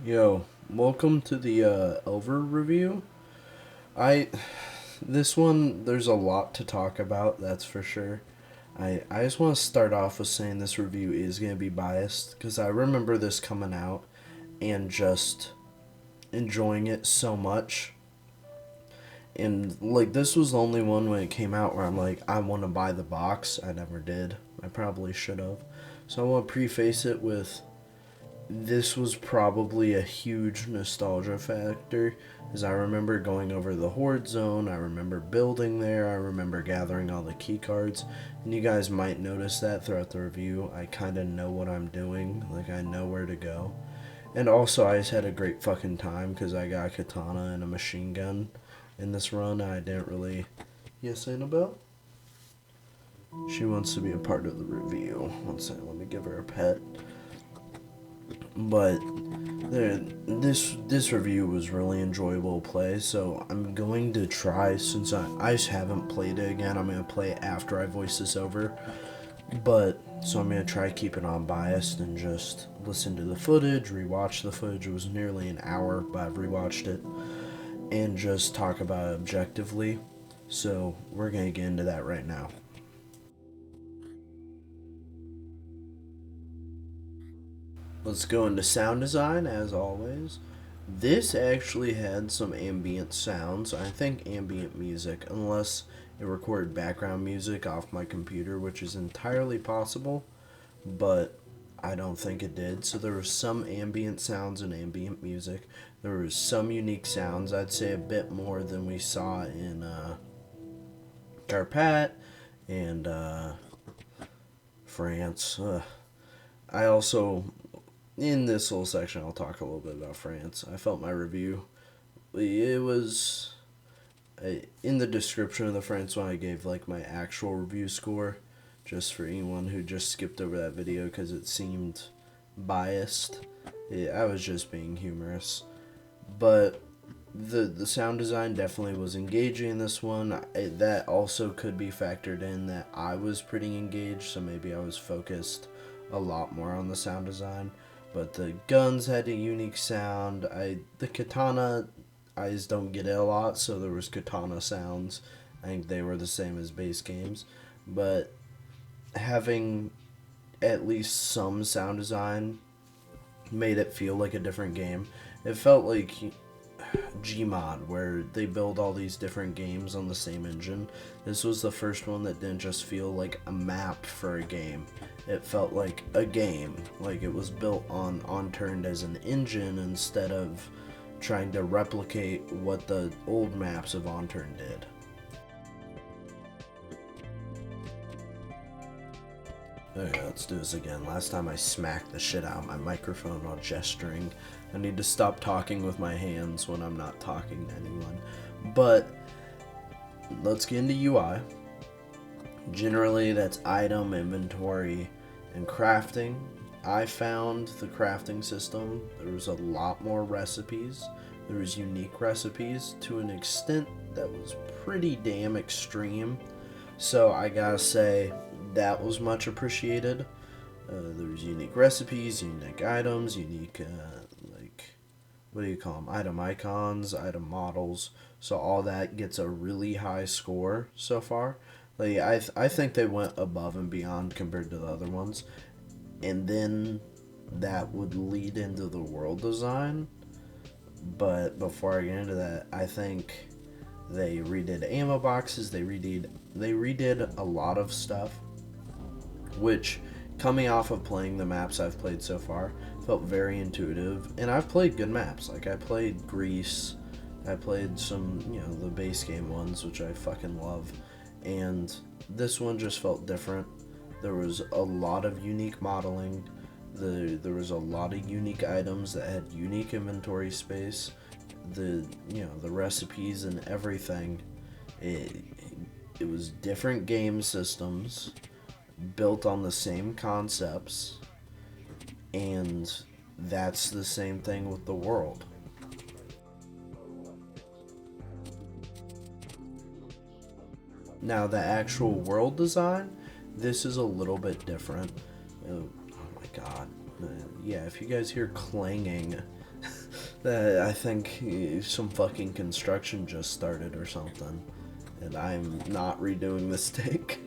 Yo, welcome to the Elver review. I this one there's a lot to talk about, that's for sure. I just want to start off with saying this review is going to be biased cuz I remember this coming out and just enjoying it so much. And like this was the only one when it came out where I'm like I want to buy the box. I never did. I probably should have. So I want to preface it with this was probably a huge nostalgia factor as I remember going over the horde zone. I remember building there. I remember gathering all the key cards, and you guys might notice that throughout the review I kind of know what I'm doing, like I know where to go. And also I just had a great fucking time because I got a katana and a machine gun in this run. I didn't really. Yes, Annabelle? She wants to be a part of the review. One second, let me give her a pet. But this review was really enjoyable to play, so I'm going to try, since I just haven't played it again, I'm going to play it after I voice this over. But, so I'm going to try to keep it unbiased and just listen to the footage, rewatch the footage. It was nearly an hour, but I've rewatched it, and just talk about it objectively. So we're going to get into that right now. Let's go into sound design as always. This actually had some ambient sounds. I think ambient music, unless it recorded background music off my computer, which is entirely possible, but I don't think it did. So there was some ambient sounds and ambient music. There was some unique sounds. I'd say a bit more than we saw in Carpat and France. I also in this little section, I'll talk a little bit about France. I felt my review. It was in the description of the France one. I gave like my actual review score, just for anyone who just skipped over that video because it seemed biased. I was just being humorous, but the sound design definitely was engaging in this one. That also could be factored in that I was pretty engaged, so maybe I was focused a lot more on the sound design. But the guns had a unique sound. The katana, I just don't get it a lot, so there was katana sounds. I think they were the same as base games. But having at least some sound design made it feel like a different game. It felt like Gmod, where they build all these different games on the same engine. This was the first one that didn't just feel like a map for a game. It felt like a game, like it was built on Unturned as an engine instead of trying to replicate what the old maps of Unturned did. Okay, let's do this again. Last time I smacked the shit out of my microphone while gesturing. I need to stop talking with my hands when I'm not talking to anyone. But let's get into UI. Generally, that's item, inventory, and crafting. I found the crafting system, there was a lot more recipes. There was unique recipes to an extent that was pretty damn extreme. So I gotta say, that was much appreciated. There was unique recipes, unique items, unique, what do you call them? Item icons, item models. So all that gets a really high score so far. Like I think they went above and beyond compared to the other ones. And then that would lead into the world design. But before I get into that, I think they redid ammo boxes. They redid a lot of stuff, which, coming off of playing the maps I've played so far, felt very intuitive. And I've played good maps. Like I played Greece. I played some, the base game ones, which I fucking love. And this one just felt different. There was a lot of unique modeling. There was a lot of unique items that had unique inventory space. The recipes and everything. It was different game systems built on the same concepts, and that's the same thing with the world. Now, the actual world design, this is a little bit different. Oh my god. Yeah, if you guys hear clanging, I think some fucking construction just started or something, and I'm not redoing this take,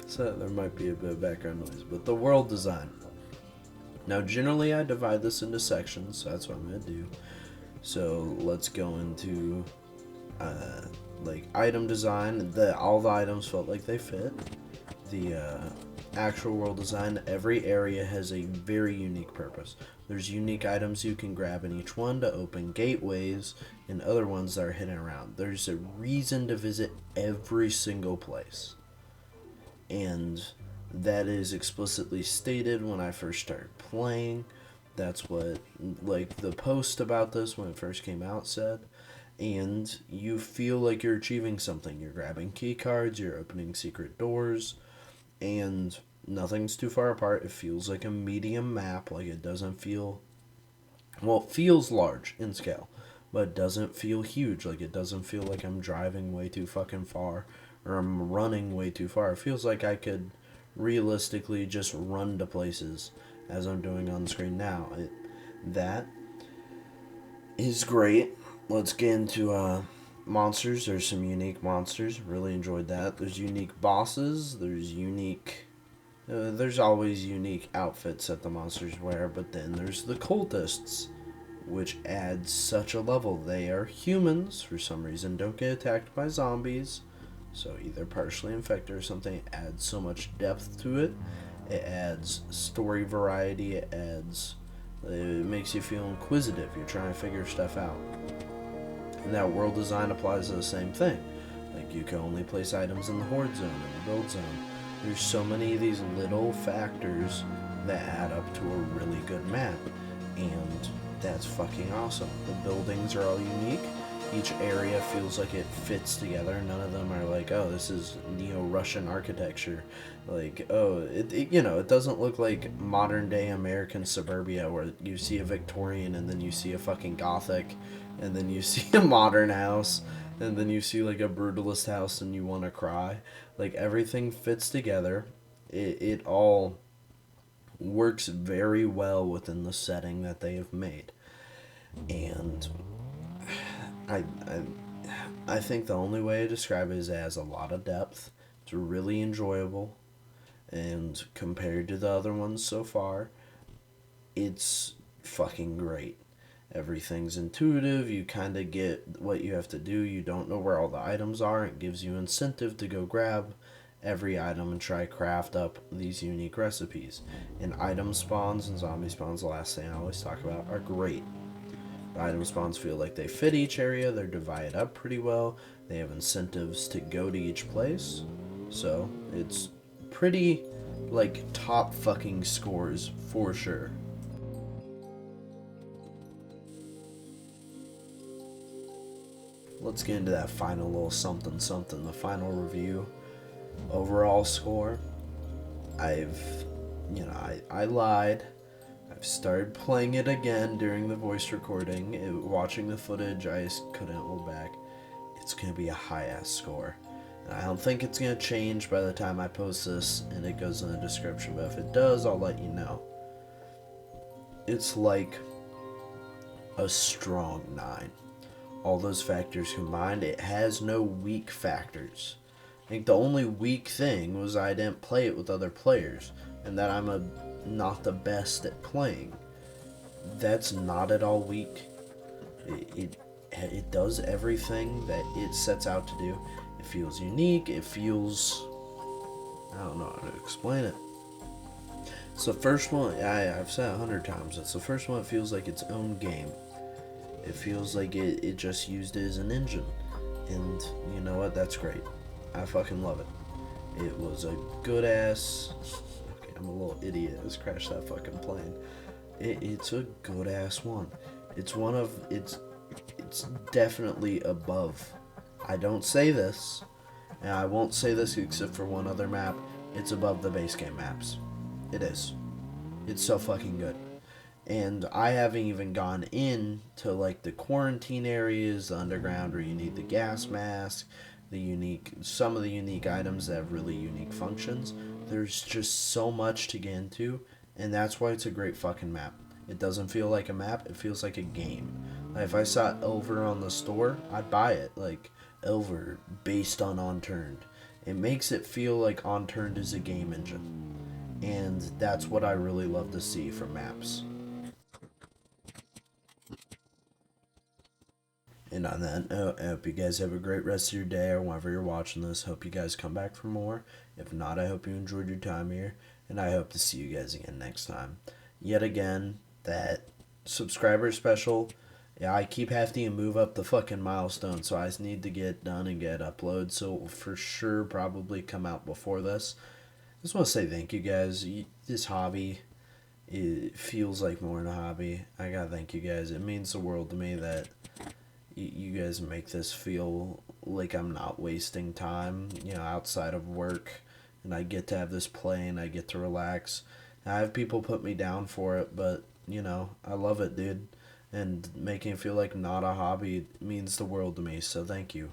so there might be a bit of background noise. But the world design. Now, generally, I divide this into sections, so that's what I'm gonna do. So let's go into like item design. All the items felt like they fit. The actual world design, every area has a very unique purpose. There's unique items you can grab in each one to open gateways and other ones that are hidden around. There's a reason to visit every single place. And that is explicitly stated when I first started playing. That's what, like, the post about this when it first came out said. And you feel like you're achieving something. You're grabbing key cards, you're opening secret doors, and nothing's too far apart. It feels like a medium map. Like, it doesn't feel, well, it feels large in scale, but it doesn't feel huge. Like, it doesn't feel like I'm driving way too fucking far or I'm running way too far. It feels like I could realistically just run to places as I'm doing on the screen now. That is great. Let's get into monsters. There's some unique monsters. Really enjoyed that. There's unique bosses. There's always unique outfits that the monsters wear, but then there's the cultists, which adds such a level. They are humans, for some reason, don't get attacked by zombies, so either partially infected or something. It adds so much depth to it. It adds story variety. It makes you feel inquisitive. You're trying to figure stuff out. And that world design applies to the same thing. Like, you can only place items in the horde zone and the build zone. There's so many of these little factors that add up to a really good map. And that's fucking awesome. The buildings are all unique. Each area feels like it fits together. None of them are like, oh, this is Neo-Russian architecture. Like, oh, it doesn't look like modern-day American suburbia where you see a Victorian and then you see a fucking Gothic and then you see a modern house and then you see like a brutalist house and you want to cry. Like, everything fits together. It all works very well within the setting that they have made. And I think the only way to describe it is it has a lot of depth. It's really enjoyable, and compared to the other ones so far, it's fucking great. Everything's intuitive. You kind of get what you have to do. You don't know where all the items are. It gives you incentive to go grab every item and try craft up these unique recipes. And item spawns and zombie spawns, the last thing I always talk about, are great. The item spawns feel like they fit each area. They're divided up pretty well. They have incentives to go to each place. So it's pretty, like, top fucking scores for sure. Let's get into that final little something, the final review. Overall score, I lied. I've started playing it again during the voice recording. Watching the footage, I just couldn't hold back. It's going to be a high-ass score. And I don't think it's going to change by the time I post this and it goes in the description, but if it does, I'll let you know. It's like a strong 9. All those factors combined, it has no weak factors. I think the only weak thing was I didn't play it with other players, and that I'm not the best at playing. That's not at all weak. It does everything that it sets out to do. It feels unique. It feels, I don't know how to explain it. It's the first one, I've said 100 times, it's the first one that feels like its own game. It feels like it just used it as an engine. And you know what? That's great. I fucking love it. It was a good ass... Okay, I'm a little idiot. I just crashed that fucking plane. It's a good ass one. It's one of... It's definitely above. I don't say this, and I won't say this except for one other map. It's above the base game maps. It is. It's so fucking good. And I haven't even gone into like the quarantine areas, the underground where you need the gas mask, some of the unique items that have really unique functions. There's just so much to get into, and that's why it's a great fucking map. It doesn't feel like a map, it feels like a game. Like if I saw Elver on the store, I'd buy it. Like Elver based on Unturned. It makes it feel like Unturned is a game engine. And that's what I really love to see from maps. And on that note, I hope you guys have a great rest of your day or whenever you're watching this. Hope you guys come back for more. If not, I hope you enjoyed your time here. And I hope to see you guys again next time. Yet again, that subscriber special, yeah, I keep having to move up the fucking milestone, so I just need to get done and get upload. So it will for sure probably come out before this. I just want to say thank you guys. This hobby, it feels like more than a hobby. I gotta thank you guys. It means the world to me that you guys make this feel like I'm not wasting time, outside of work, and I get to have this play and I get to relax. And I have people put me down for it, but I love it, dude. And making it feel like not a hobby means the world to me. So thank you.